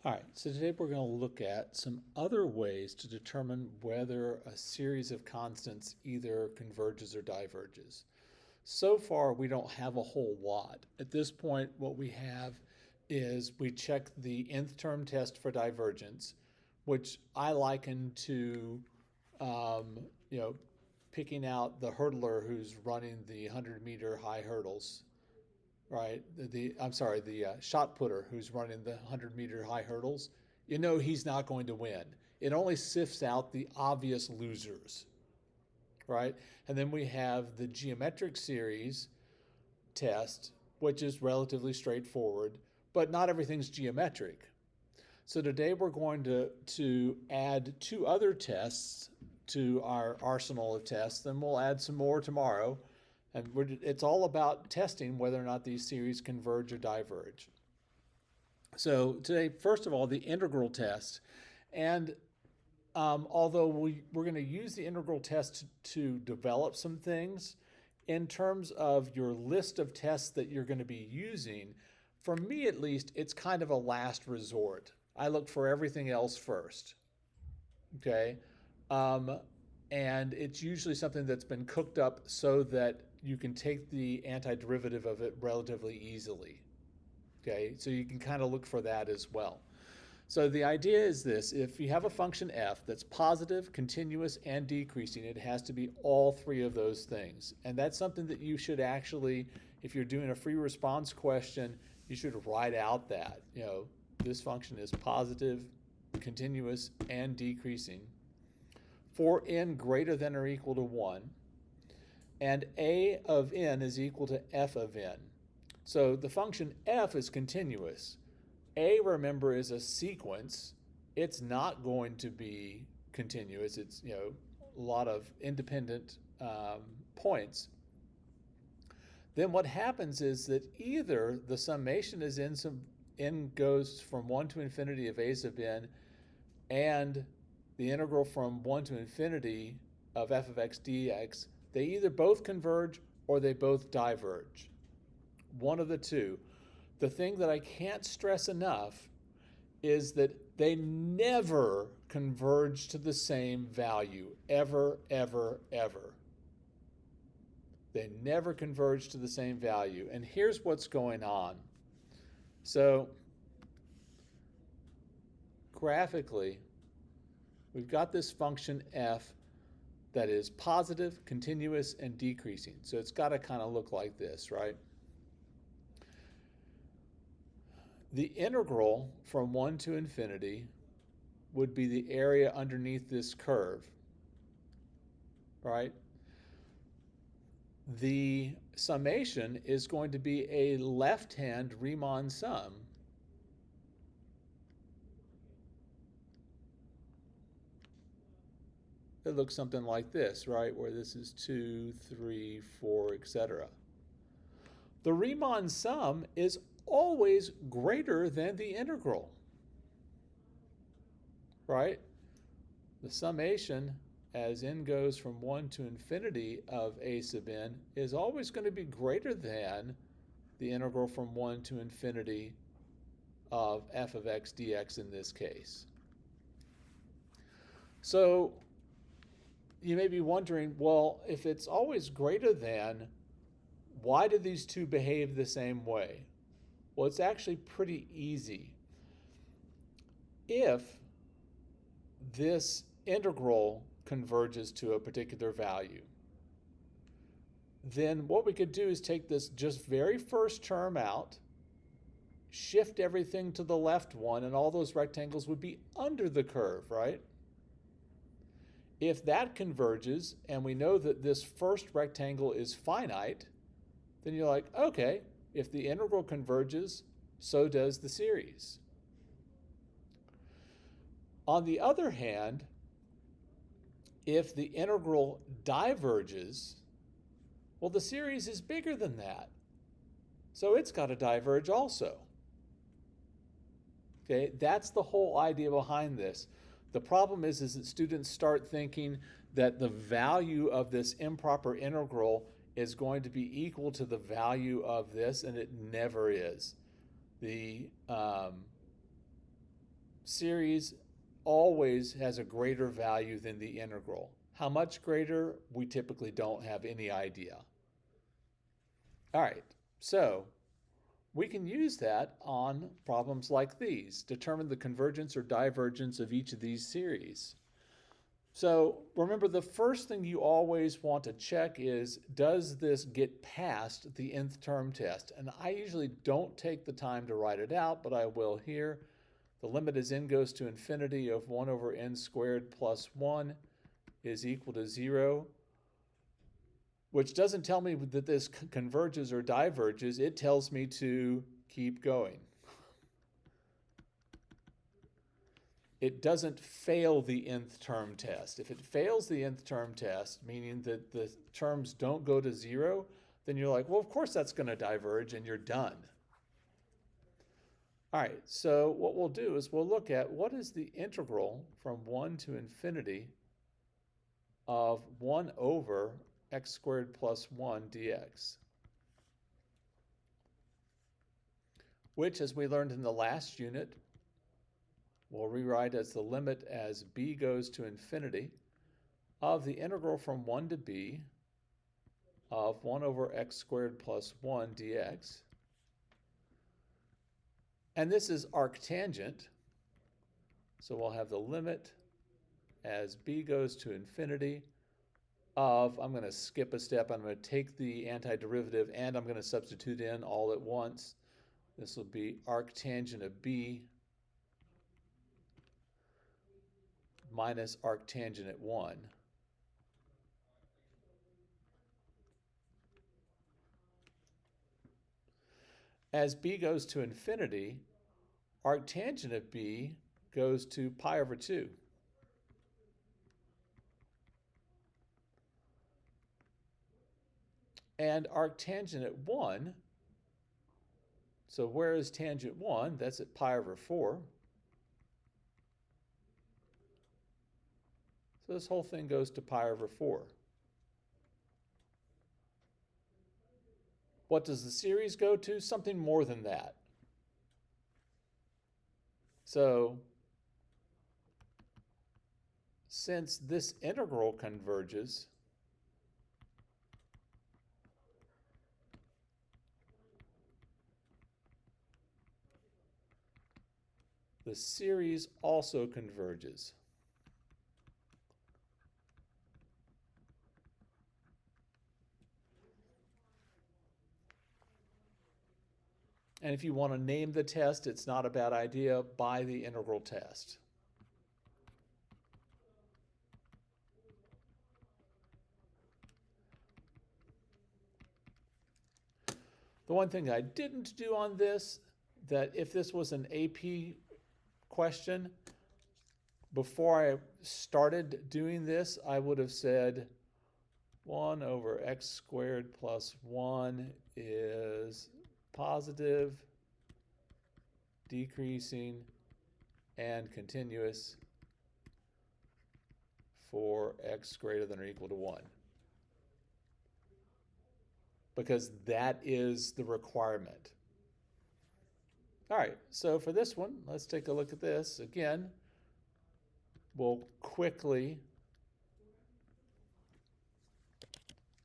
All right, so today we're going to look at some other ways to determine whether a series of constants either converges or diverges. So far, we don't have a whole lot. At this point, what we have is we check the nth term test for divergence, which I liken to, um, you know, picking out the hurdler who's running the 100-meter high hurdles, right? The shot putter who's running the 100-meter high hurdles. You know he's not going to win. It only sifts out the obvious losers, right? And then we have the geometric series test, which is relatively straightforward, but not everything's geometric. So today we're going to add two other tests to our arsenal of tests, and we'll add some more tomorrow. And it's all about testing whether or not these series converge or diverge. So today, first of all, the integral test. And although we're going to use the integral test to develop some things, in terms of your list of tests that you're going to be using, for me at least, it's kind of a last resort. I look for everything else first. Okay. Um, and it's usually something that's been cooked up so that you can take the antiderivative of it relatively easily. Okay, so you can kind of look for that as well. So the idea is this: if you have a function f that's positive, continuous, and decreasing, it has to be all three of those things. And that's something that you should actually, if you're doing a free response question, you should write out that, this function is positive, continuous, and decreasing for n greater than or equal to 1, and a of n is equal to f of n. So the function f is continuous. A, remember, is a sequence. It's not going to be continuous. It's, a lot of independent points. Then what happens is that either the summation is n goes from 1 to infinity of a sub n, and the integral from 1 to infinity of f of x dx, they either both converge or they both diverge. One of the two. The thing that I can't stress enough is that they never converge to the same value, ever, ever, ever. They never converge to the same value. And here's what's going on. So, graphically, we've got this function f that is positive, continuous, and decreasing. So it's got to kind of look like this, right? The integral from 1 to infinity would be the area underneath this curve, right? The summation is going to be a left-hand Riemann sum. It looks something like this, right? Where this is 2, 3, 4, etc. The Riemann sum is always greater than the integral, right? The summation as n goes from 1 to infinity of a sub n is always going to be greater than the integral from 1 to infinity of f of x dx in this case. So you may be wondering, well, if it's always greater than, why do these two behave the same way? Well, it's actually pretty easy. If this integral converges to a particular value, then what we could do is take this just very first term out, shift everything to the left one, and all those rectangles would be under the curve, right? If that converges, and we know that this first rectangle is finite, then you're like, okay, if the integral converges, so does the series. On the other hand, if the integral diverges, well, the series is bigger than that. So it's got to diverge also. Okay, that's the whole idea behind this. The problem is that students start thinking that the value of this improper integral is going to be equal to the value of this, and it never is. The series always has a greater value than the integral. How much greater, we typically don't have any idea. All right, so we can use that on problems like these. Determine the convergence or divergence of each of these series. So remember, the first thing you always want to check is, does this get past the nth term test? And I usually don't take the time to write it out, but I will here. The limit as n goes to infinity of 1 over n squared plus 1 is equal to 0, which doesn't tell me that this converges or diverges. It tells me to keep going. It doesn't fail the nth term test. If it fails the nth term test, meaning that the terms don't go to 0, then you're like, well, of course that's going to diverge, and you're done. All right, so what we'll do is we'll look at what is the integral from 1 to infinity of 1 over x squared plus 1 dx, which, as we learned in the last unit, we'll rewrite as the limit as b goes to infinity of the integral from 1 to b of 1 over x squared plus 1 dx. And this is arctangent, so we'll have the limit as b goes to infinity of, I'm going to skip a step, I'm going to take the antiderivative and I'm going to substitute in all at once. This will be arctangent of b minus arctangent at 1. As b goes to infinity, arctangent of b goes to pi over 2. And arctangent at 1, so where is tangent 1? That's at pi over 4. So this whole thing goes to pi over 4. What does the series go to? Something more than that. So since this integral converges, the series also converges. And if you want to name the test, it's not a bad idea, by the integral test. The one thing I didn't do on this, that if this was an AP question, before I started doing this, I would have said 1 over x squared plus 1 is positive, decreasing, and continuous for x greater than or equal to 1. Because that is the requirement. All right, so for this one, let's take a look at this. Again, we'll quickly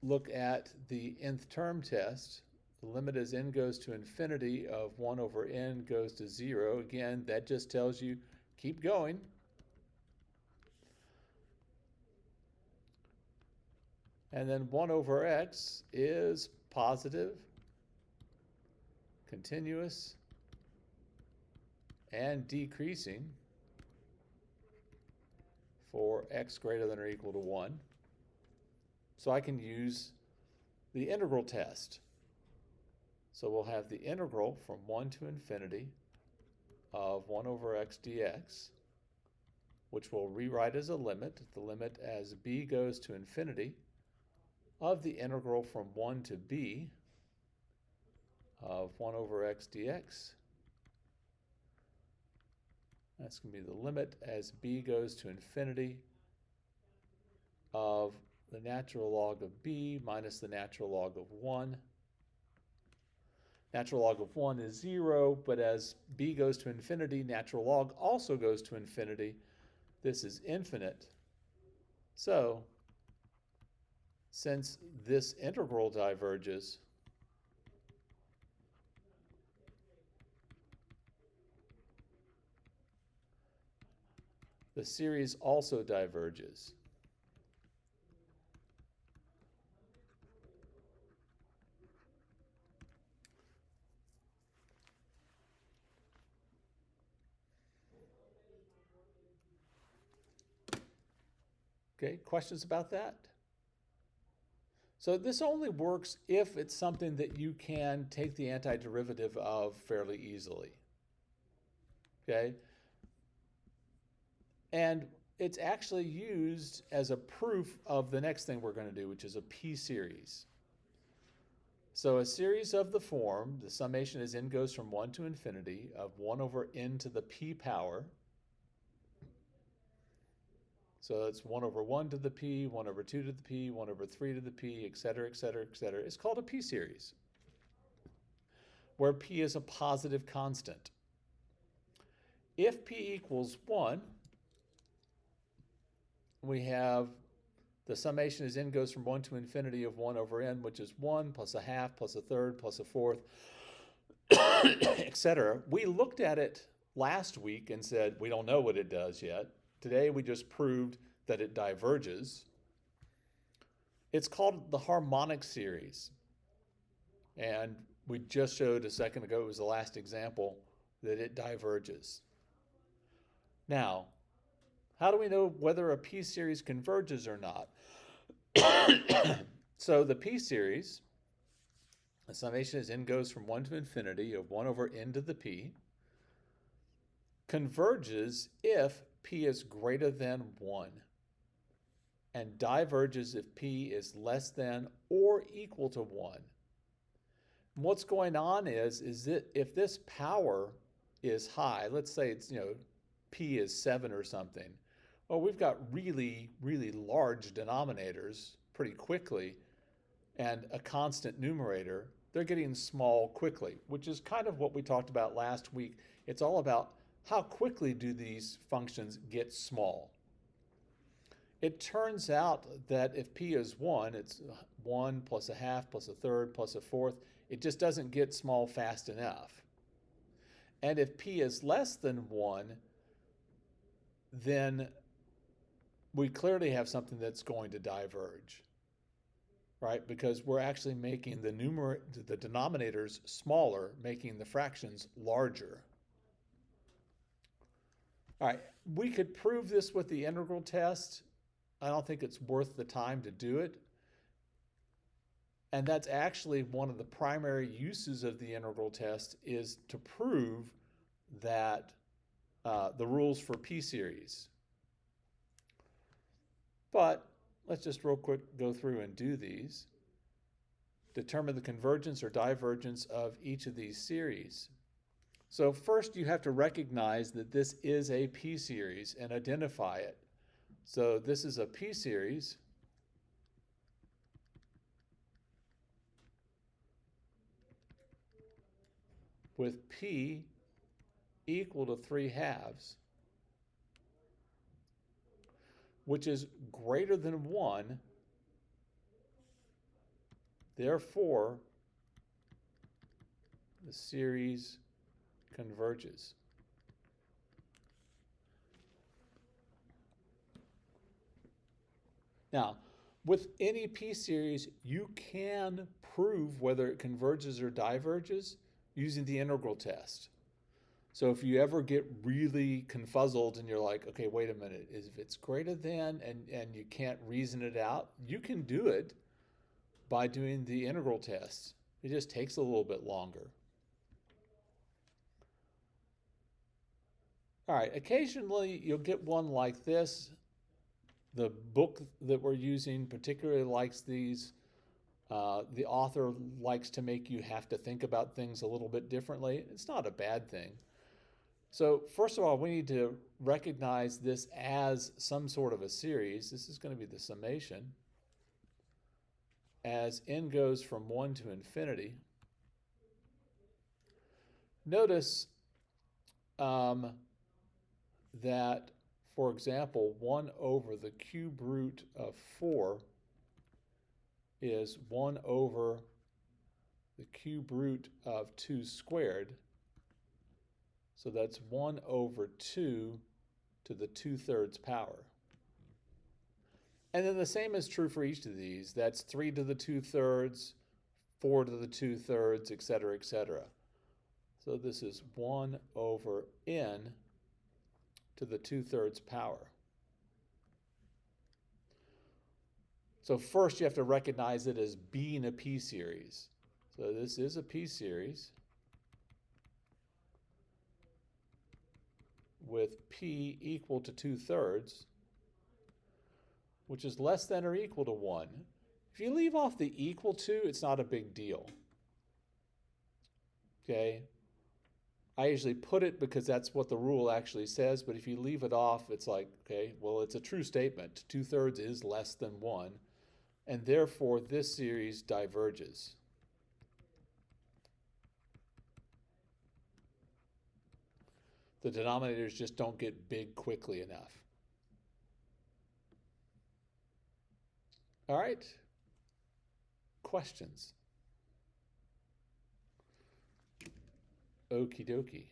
look at the nth term test. The limit as n goes to infinity of 1 over n goes to 0. Again, that just tells you keep going. And then 1 over x is positive, continuous, and decreasing for x greater than or equal to 1. So I can use the integral test. So we'll have the integral from 1 to infinity of 1 over x dx, which we'll rewrite as a limit, the limit as b goes to infinity of the integral from 1 to b of 1 over x dx. That's going to be the limit as b goes to infinity of the natural log of b minus the natural log of 1. Natural log of 1 is 0, but as b goes to infinity, natural log also goes to infinity. This is infinite. So, since this integral diverges, the series also diverges. Okay, questions about that? So this only works if it's something that you can take the antiderivative of fairly easily. Okay? And it's actually used as a proof of the next thing we're going to do, which is a p-series. So a series of the form, the summation as n goes from 1 to infinity, of 1 over n to the p power. So it's 1 over 1 to the p, 1 over 2 to the p, 1 over 3 to the p, et cetera, et cetera, et cetera. It's called a p-series, where p is a positive constant. If p equals 1, we have the summation as n goes from 1 to infinity of 1 over n, which is 1 plus a half plus a third plus a fourth, etc. We looked at it last week and said we don't know what it does yet. Today we just proved that it diverges. It's called the harmonic series. And we just showed a second ago, it was the last example, that it diverges. Now, how do we know whether a p-series converges or not? So the p-series, the summation as n goes from 1 to infinity of 1 over n to the p, converges if p is greater than 1 and diverges if p is less than or equal to 1. And what's going on is that if this power is high, let's say it's, p is 7 or something, well, we've got really, really large denominators pretty quickly and a constant numerator. They're getting small quickly, which is kind of what we talked about last week. It's all about how quickly do these functions get small. It turns out that if p is 1, it's 1 plus a half plus a third plus a fourth. It just doesn't get small fast enough. And if p is less than 1, then we clearly have something that's going to diverge, right? Because we're actually making the denominators smaller, making the fractions larger. All right, we could prove this with the integral test. I don't think it's worth the time to do it. And that's actually one of the primary uses of the integral test, is to prove that the rules for p-series. But let's just real quick go through and do these. Determine the convergence or divergence of each of these series. So first you have to recognize that this is a p-series and identify it. So this is a p-series with p equal to 3/2, which is greater than 1. Therefore, the series converges. Now, with any p-series, you can prove whether it converges or diverges using the integral test. So if you ever get really confuzzled and you're like, okay, wait a minute, if it's greater than and you can't reason it out, you can do it by doing the integral test. It just takes a little bit longer. All right, occasionally you'll get one like this. The book that we're using particularly likes these. The author likes to make you have to think about things a little bit differently. It's not a bad thing. So first of all, we need to recognize this as some sort of a series. This is going to be the summation. As n goes from 1 to infinity, Notice that, for example, 1 over the cube root of 4 is 1 over the cube root of 2 squared. So that's 1 over 2 to the 2/3 power. And then the same is true for each of these. That's 3 to the 2/3, 4 to the 2/3, etc., etc. So this is 1 over n to the 2/3 power. So first you have to recognize it as being a p-series. So this is a p-series with p equal to 2/3, which is less than or equal to 1. If you leave off the equal to, it's not a big deal. Okay? I usually put it because that's what the rule actually says, but if you leave it off, it's like, okay, well, it's a true statement. 2/3 is less than 1, and therefore this series diverges. The denominators just don't get big quickly enough. All right. Questions? Okie dokie.